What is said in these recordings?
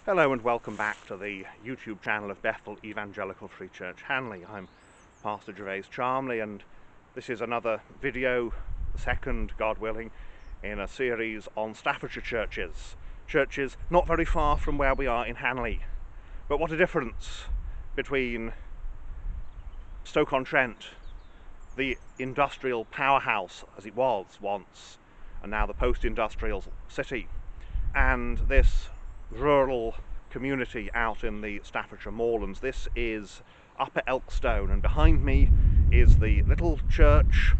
Hello and welcome back to the YouTube channel of Bethel Evangelical Free Church Hanley. I'm Pastor Charmley, and this is another video, the second, God willing, in a series on Staffordshire churches. Churches not very far from where we are in Hanley. But what a difference between Stoke-on-Trent, the industrial powerhouse as it was once, and now the post-industrial city, and this rural community out in the Staffordshire Moorlands. This is Upper Elkstone, and behind me is the little church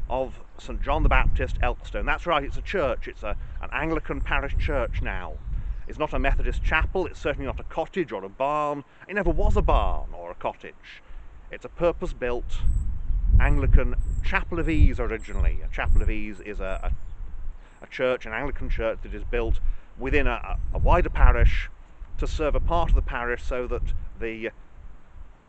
of St. John the Baptist, Elkstone. That's right, it's a church. It's an Anglican parish church now. It's not a Methodist chapel, it's certainly not a cottage or a barn. It never was a barn or a cottage. It's a purpose-built Anglican chapel of ease originally. A chapel of ease is a church, an Anglican church, that is built within a wider parish to serve a part of the parish so that the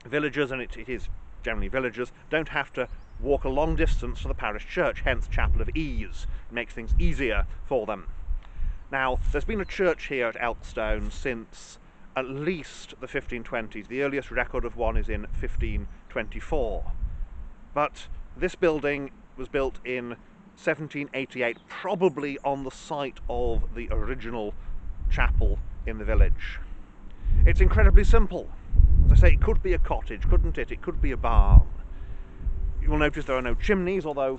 villagers, and it is generally villagers, don't have to walk a long distance to the parish church, hence chapel of ease. It makes things easier for them. Now, there's been a church here at Elkstone since at least the 1520s. The earliest record of one is in 1524. But this building was built in 1788, probably on the site of the original chapel in the village. It's incredibly simple. As I say, it could be a cottage, couldn't it? It could be a barn. You will notice there are no chimneys, although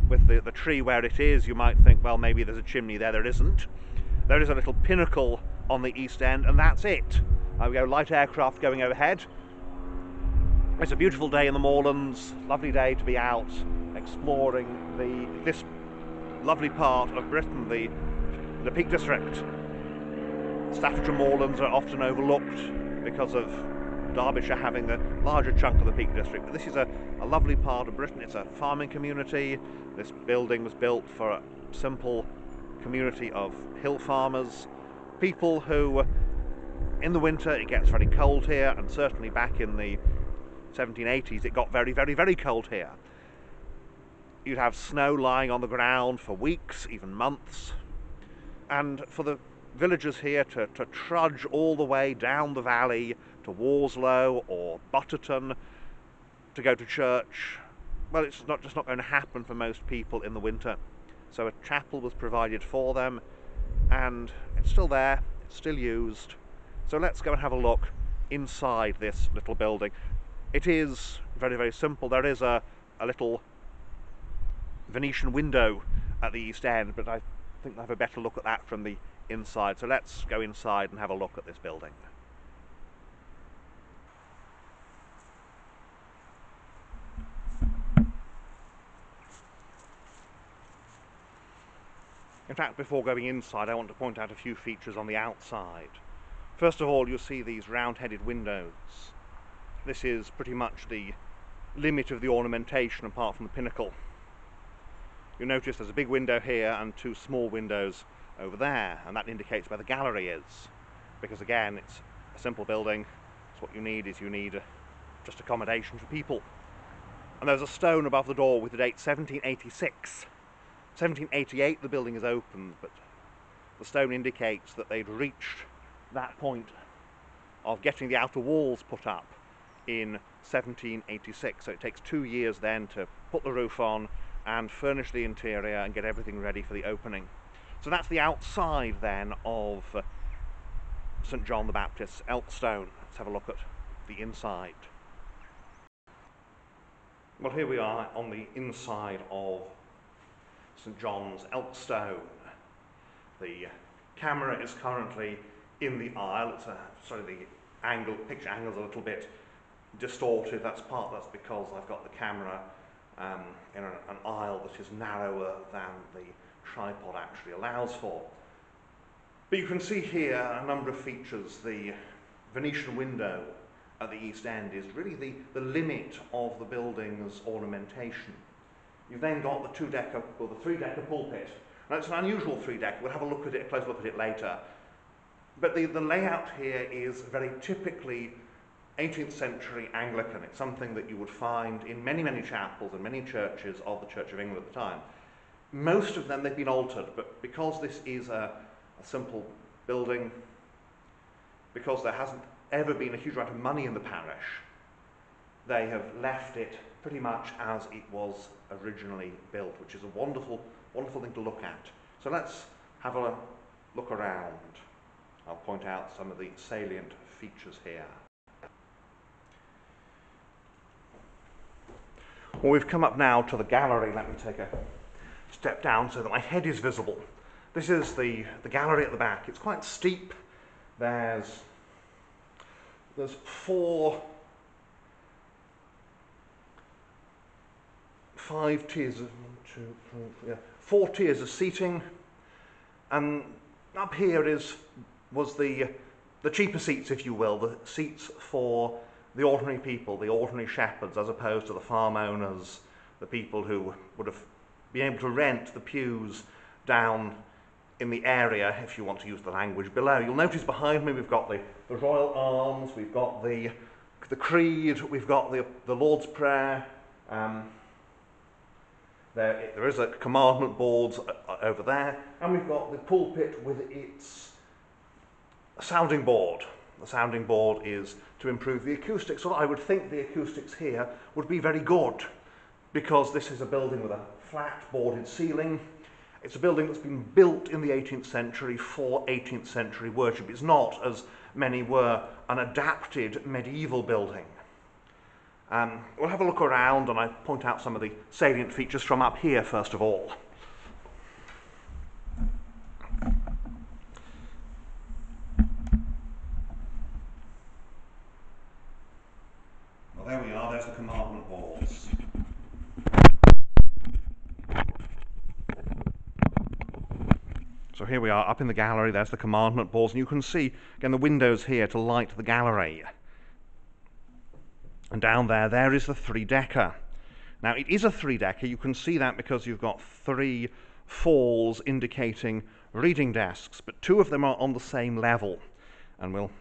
with the tree where it is, you might think, well, maybe there's a chimney there. There isn't. There is a little pinnacle on the east end, and that's it. There we go, light aircraft going overhead. It's a beautiful day in the Moorlands, lovely day to be out exploring this lovely part of Britain, the Peak District. Staffordshire Moorlands are often overlooked because of Derbyshire having the larger chunk of the Peak District, but this is a lovely part of Britain. It's a farming community. This building was built for a simple community of hill farmers, people who, in the winter, it gets very cold here, and certainly back in the 1780s it got very, very, very cold here. You'd have snow lying on the ground for weeks, even months, and for the villagers here to trudge all the way down the valley to Worslow or Butterton to go to church, well, it's just not going to happen for most people in the winter. So a chapel was provided for them, and it's still there, it's still used. So let's go and have a look inside this little building. It is very, very simple. There is a little Venetian window at the east end, but I think we'll have a better look at that from the inside. So let's go inside and have a look at this building. In fact, before going inside, I want to point out a few features on the outside. First of all, you'll see these round-headed windows. This is pretty much the limit of the ornamentation apart from the pinnacle. You'll notice there's a big window here and two small windows over there, and that indicates where the gallery is, because again, it's a simple building. So what you need is just accommodation for people. And there's a stone above the door with the date 1786. 1788 the building is opened, but the stone indicates that they'd reached that point of getting the outer walls put up in 1786. So it takes 2 years then to put the roof on and furnish the interior and get everything ready for the opening. So that's the outside then of St. John the Baptist, Elkstone. Let's have a look at the inside. Well, here we are on the inside of St. John's, Elkstone. The camera is currently in the aisle. The picture angle is a little bit distorted. That's because I've got the camera in an aisle that is narrower than the tripod actually allows for. But you can see here a number of features. The Venetian window at the east end is really the limit of the building's ornamentation. You've then got the two-decker, or the three-decker pulpit. Now, it's an unusual three-decker. We'll have a close look at it later. But the layout here is very typically 18th century Anglican. It's something that you would find in many, many chapels and many churches of the Church of England at the time. Most of them, they've been altered, but because this is a simple building, because there hasn't ever been a huge amount of money in the parish, they have left it pretty much as it was originally built, which is a wonderful, wonderful thing to look at. So let's have a look around. I'll point out some of the salient features here. Well, we've come up now to the gallery. Let me take a step down so that my head is visible. This is the gallery at the back. It's quite steep. There's 5 tiers of 4 tiers of seating, and up here was the cheaper seats, if you will, the seats for the ordinary people, the ordinary shepherds, as opposed to the farm owners, the people who would have been able to rent the pews down in the area, if you want to use the language below. You'll notice behind me we've got the royal arms, we've got the creed, we've got the Lord's Prayer. There is a commandment board over there, and we've got the pulpit with its sounding board. The sounding board is to improve the acoustics. So I would think the acoustics here would be very good, because this is a building with a flat boarded ceiling. It's a building that's been built in the 18th century for 18th century worship. It's not, as many were, an adapted medieval building. We'll have a look around, and I point out some of the salient features from up here first of all. Well, there we are, there's the commandment boards. So here we are up in the gallery, there's the commandment boards, and you can see again the windows here to light the gallery. And down there is the 3-decker. Now it is a 3-decker, you can see that because you've got 3 falls indicating reading desks, but 2 of them are on the same level, and we'll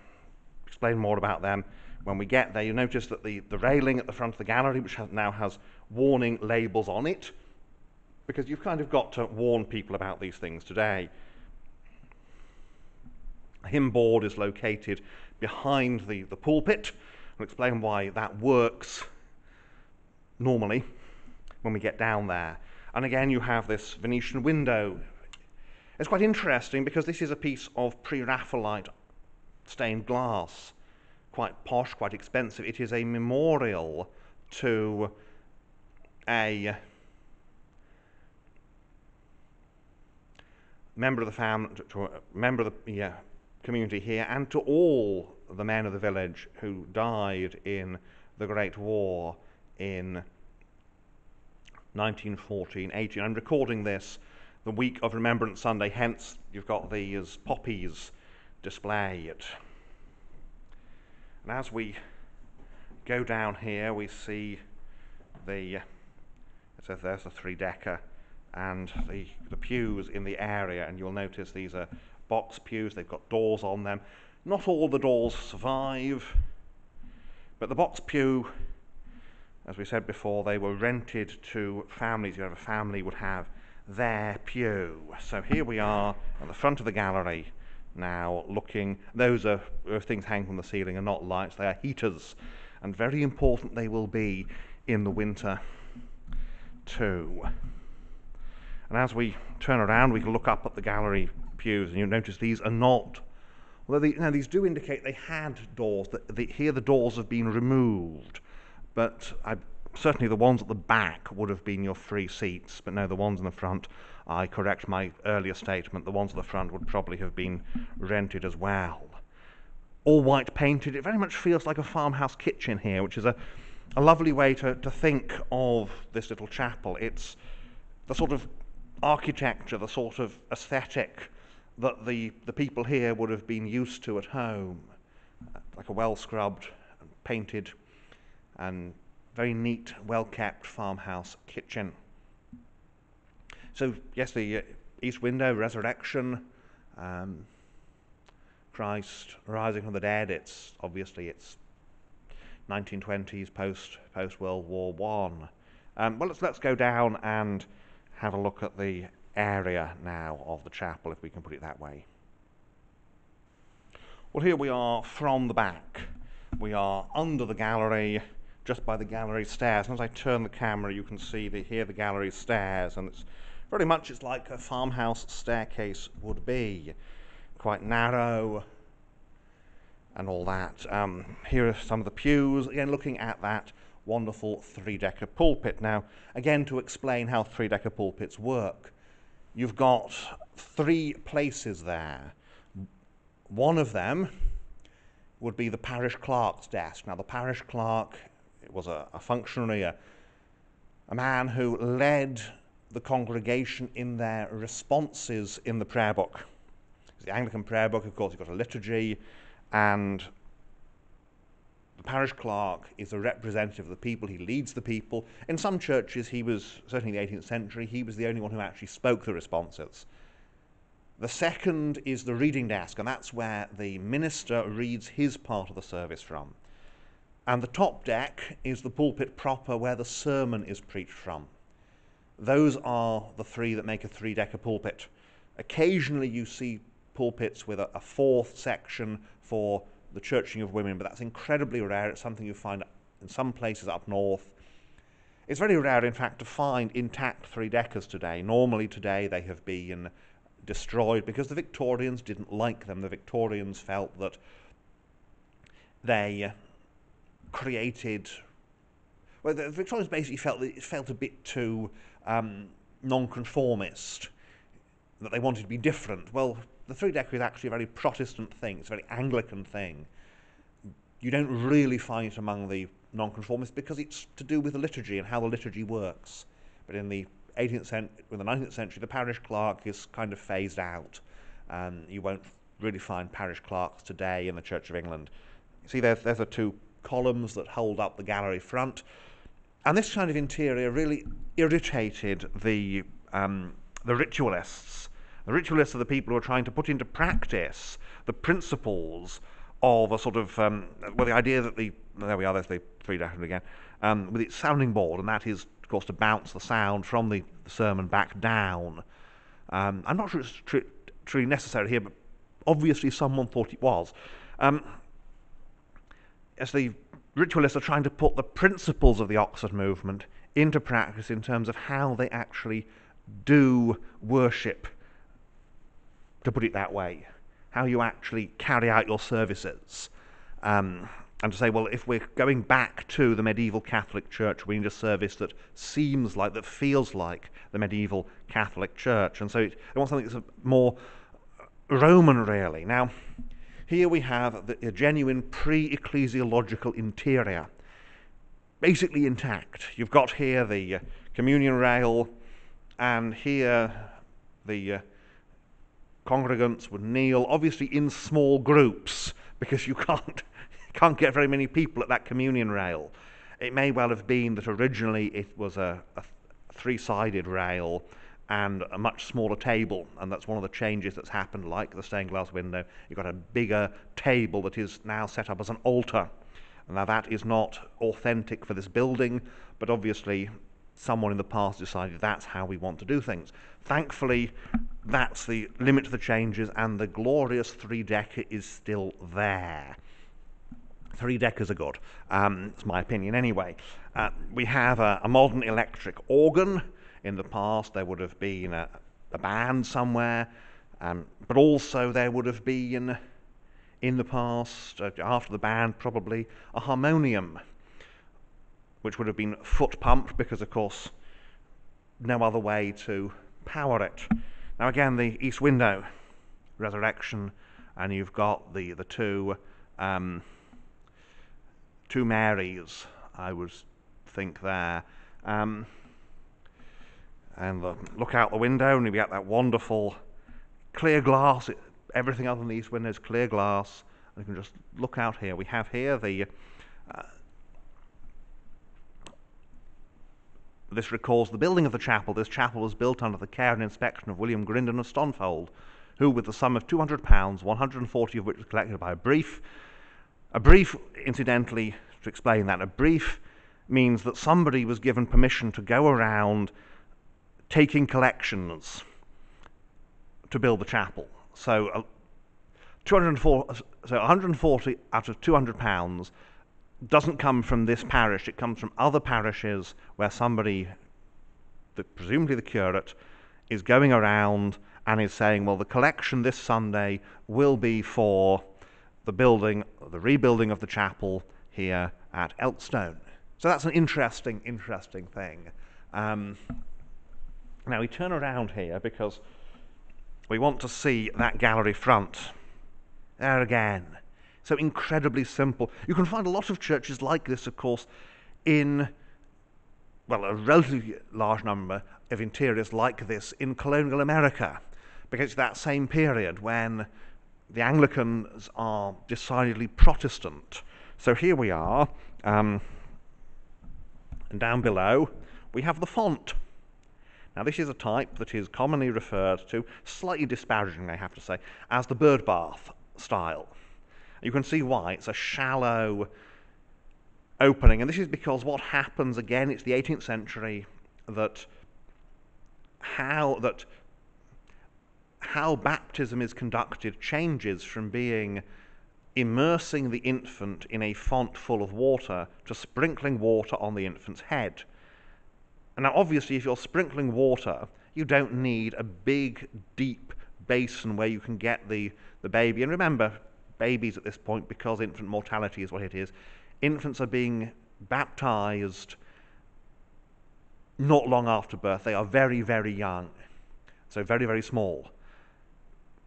explain more about them when we get there. You notice that the railing at the front of the gallery, which now has warning labels on it, because you've kind of got to warn people about these things today. The hymn board is located behind the pulpit. I'll explain why that works normally when we get down there. And again, you have this Venetian window. It's quite interesting because this is a piece of pre-Raphaelite stained glass. Quite posh, quite expensive. It is a memorial to a member of the family, to a member of the community here, and to all the men of the village who died in the Great War in 1914-18. I'm recording this the week of Remembrance Sunday, hence you've got these poppies displayed. And as we go down here, we see there's a 3-decker and the pews in the area, and you'll notice these are box pews. They've got doors on them. Not all the doors survive, but the box pew, as we said before, they were rented to families. You have a family would have their pew. So here we are at the front of the gallery now, looking. Those are things hanging from the ceiling, are not lights, they are heaters, and very important they will be in the winter too. And as we turn around, we can look up at the gallery pews, and you'll notice these are not, although these do indicate they had doors. Here the doors have been removed, but certainly the ones at the back would have been your free seats, but no, the ones in the front, I correct my earlier statement, the ones at the front would probably have been rented as well. All white painted. It very much feels like a farmhouse kitchen here, which is a lovely way to think of this little chapel. It's the sort of architecture, the sort of aesthetic that the people here would have been used to at home, like a well-scrubbed and painted and very neat, well-kept farmhouse kitchen. So yes, the east window, resurrection, Christ rising from the dead. It's 1920s, post World War One. Well, let's go down and have a look at the area now of the chapel, if we can put it that way. Well, here we are from the back. We are under the gallery, just by the gallery stairs. And as I turn the camera, you can see hear the gallery stairs, and it's very much it's like a farmhouse staircase would be, quite narrow and all that. Here are some of the pews, again looking at that wonderful three-decker pulpit. Now, again, to explain how three-decker pulpits work, you've got three places there. One of them would be the parish clerk's desk. Now, the parish clerk was a functionary, a man who led the congregation in their responses in the prayer book. The Anglican prayer book, of course, you've got a liturgy, and the parish clerk is a representative of the people. He leads the people. In some churches, he was, certainly in the 18th century, he was the only one who actually spoke the responses. The second is the reading desk, and that's where the minister reads his part of the service from. And the top deck is the pulpit proper, where the sermon is preached from. Those are the three that make a three-decker pulpit. Occasionally you see pulpits with a fourth section for the churching of women, but that's incredibly rare. It's something you find in some places up north. It's very rare, in fact, to find intact three-deckers today. Normally today they have been destroyed because the Victorians didn't like them. The Victorians felt that they created... Well, the Victorians basically felt that it felt a bit too nonconformist, that they wanted to be different. Well, the three-decker is actually a very Protestant thing. It's a very Anglican thing. You don't really find it among the nonconformists because it's to do with the liturgy and how the liturgy works. But in the 18th century, in the 19th century, the parish clerk is kind of phased out. You won't really find parish clerks today in the Church of England. You see, there's the two columns that hold up the gallery front. And this kind of interior really irritated the ritualists. The ritualists are the people who are trying to put into practice the principles of a sort of, well, the idea that there we are, there's the three-decker again, with its sounding board, and that is, of course, to bounce the sound from the sermon back down. I'm not sure it's truly necessary here, but obviously someone thought it was. As the ritualists are trying to put the principles of the Oxford movement into practice in terms of how they actually do worship, to put it that way, how you actually carry out your services. And to say, well, if we're going back to the medieval Catholic Church, we need a service that seems like, that feels like the medieval Catholic Church. And so they want something that's more Roman, really. Now, here we have a genuine pre-ecclesiological interior, basically intact. You've got here the communion rail, and here the congregants would kneel, obviously in small groups, because you can't get very many people at that communion rail. It may well have been that originally it was a three-sided rail and a much smaller table, and that's one of the changes that's happened, like the stained glass window. You've got a bigger table that is now set up as an altar. Now that is not authentic for this building, but obviously someone in the past decided that's how we want to do things. Thankfully, that's the limit to the changes, and the glorious three-decker is still there. Three-deckers are good. It's my opinion anyway. We have a modern electric organ. In the past, there would have been a band somewhere, but also there would have been, in the past, after the band probably, a harmonium, which would have been foot-pumped because, of course, no other way to power it. Now again, the east window, Resurrection, and you've got the two Marys, I would think there. And look out the window, and you get that wonderful clear glass. Everything other than the east window is clear glass. And you can just look out here. We have here this recalls the building of the chapel. This chapel was built under the care and inspection of William Grindon of Stonfold, who, with the sum of £200, 140 of which was collected by a brief, incidentally, to explain that, a brief means that somebody was given permission to go around taking collections to build the chapel. So 204, so 140 out of £200 doesn't come from this parish. It comes from other parishes where somebody, presumably the curate, is going around and is saying, well, the collection this Sunday will be for the rebuilding of the chapel here at Elkstone. So that's an interesting thing. Now we turn around here because we want to see that gallery front. There again. So incredibly simple. You can find a lot of churches like this, of course, in, well, a relatively large number of interiors like this in colonial America, because it's that same period when the Anglicans are decidedly Protestant. So here we are, and down below we have the font. Now this is a type that is commonly referred to, slightly disparagingly I have to say, as the bird bath style. You can see why. It's a shallow opening, and this is because what happens, again, it's the 18th century, that how baptism is conducted changes from being immersing the infant in a font full of water to sprinkling water on the infant's head. And now obviously if you're sprinkling water, you don't need a big, deep basin where you can get the baby. And remember, babies at this point, because infant mortality is what it is, infants are being baptized not long after birth. They are very, very young, so very, very small.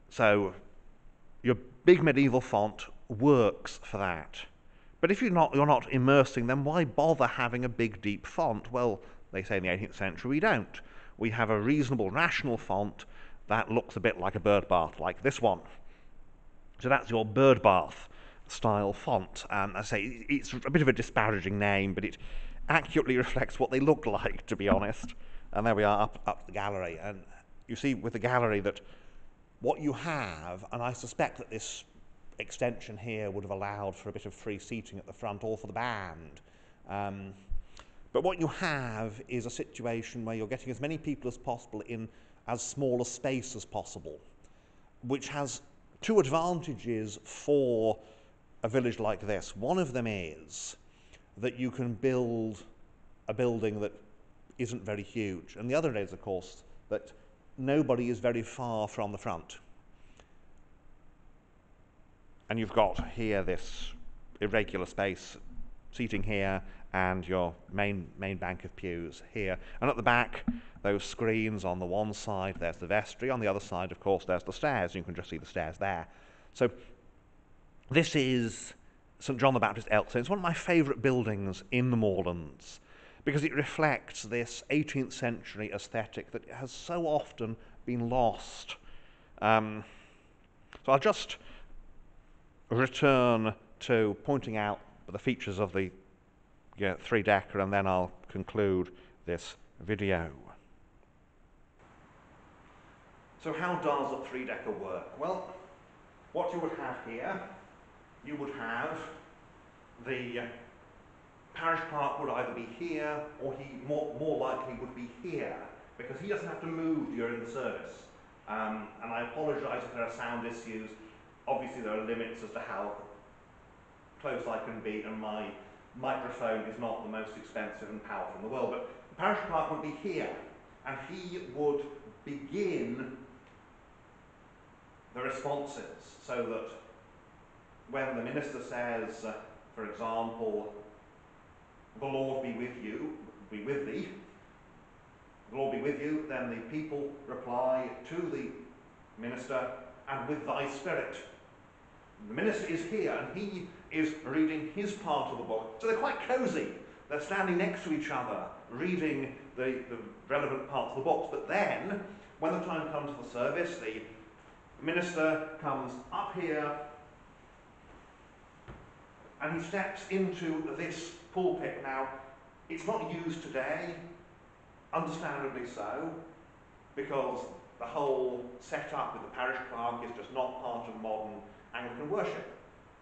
So your big medieval font works for that. But if you're not immersing them, why bother having a big, deep font? Well, they say in the 18th century we don't. We have a reasonable, rational font that looks a bit like a bird bath, like this one. So that's your bird bath style font. I say it's a bit of a disparaging name, but it accurately reflects what they look like, to be honest. And there we are up the gallery. And you see with the gallery that what you have, and I suspect that this extension here would have allowed for a bit of free seating at the front or for the band. But what you have is a situation where you're getting as many people as possible in as small a space as possible, which has two advantages for a village like this. One of them is that you can build a building that isn't very huge, and the other is, of course, that nobody is very far from the front. And you've got here this irregular space, seating here, and your main bank of pews here. And at the back, those screens on the one side, there's the vestry. On the other side, of course, there's the stairs. You can just see the stairs there. So this is St. John the Baptist, Elkstone. It's one of my favourite buildings in the Moorlands because it reflects this 18th century aesthetic that has so often been lost. So I'll just return to pointing out the features of the three-decker, and then I'll conclude this video. So how does a three-decker work? Well, what you would have here, you would have the parish clerk would either be here, or he more likely would be here, because he doesn't have to move during the service. And I apologise if there are sound issues. Obviously there are limits as to how close I can be, and my microphone is not the most expensive and powerful in the world, but the parish clerk would be here, and he would begin the responses, so that when the minister says, for example, "The Lord be with you," be with thee, "The Lord be with you," then the people reply to the minister, "And with thy spirit." The minister is here, and he is reading his part of the book. So they're quite cosy. They're standing next to each other, reading the relevant parts of the books. But then, when the time comes for the service, the minister comes up here, and he steps into this pulpit. Now, it's not used today, understandably so, because the whole setup with the parish clerk is just not part of modern Anglican worship.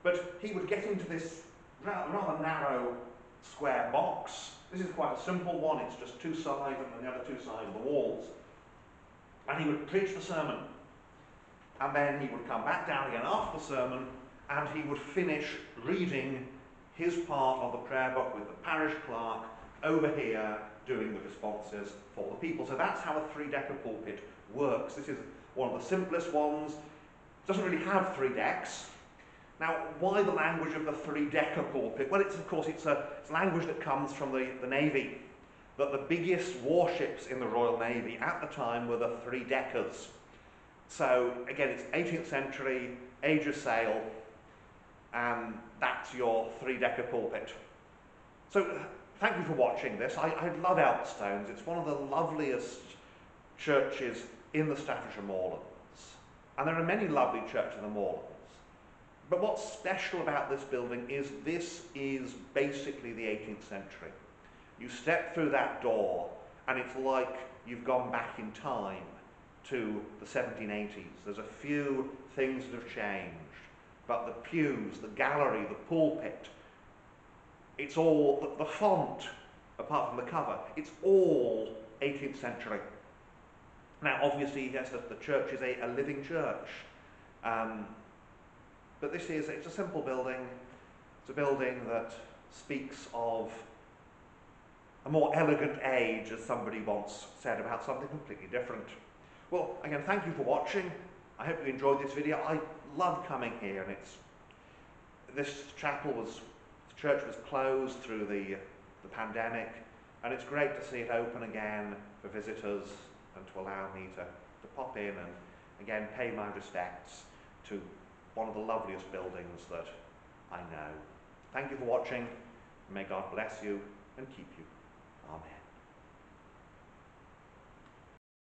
But he would get into this rather narrow square box. This is quite a simple one. It's just two sides, and then the other two sides of the walls. And he would preach the sermon. and then he would come back down again after the sermon, and he would finish reading his part of the prayer book with the parish clerk over here doing the responses for the people. So that's how a three-decker pulpit works. This is one of the simplest ones. It doesn't really have three decks. Now, why the language of the three-decker pulpit? Well, of course, it's a language that comes from the Navy. That the biggest warships in the Royal Navy at the time were the three-deckers. So, again, it's 18th century, age of sail, and that's your three-decker pulpit. So, thank you for watching this. I love Elkstones. It's one of the loveliest churches in the Staffordshire Moorlands. And there are many lovely churches in the Moorlands. But what's special about this building is this is basically the 18th century. You step through that door and it's like you've gone back in time to the 1780s. There's a few things that have changed, but the pews, the gallery, the pulpit, it's all, the font, apart from the cover, it's all 18th century. Now obviously, yes, the church is a living church, but it's a simple building. It's a building that speaks of a more elegant age, as somebody once said about something completely different. Well, again, thank you for watching. I hope you enjoyed this video. I love coming here, and this church was closed through the pandemic, and it's great to see it open again for visitors and to allow me to pop in and again pay my respects to one of the loveliest buildings that I know. Thank you for watching. May God bless you and keep you. Amen.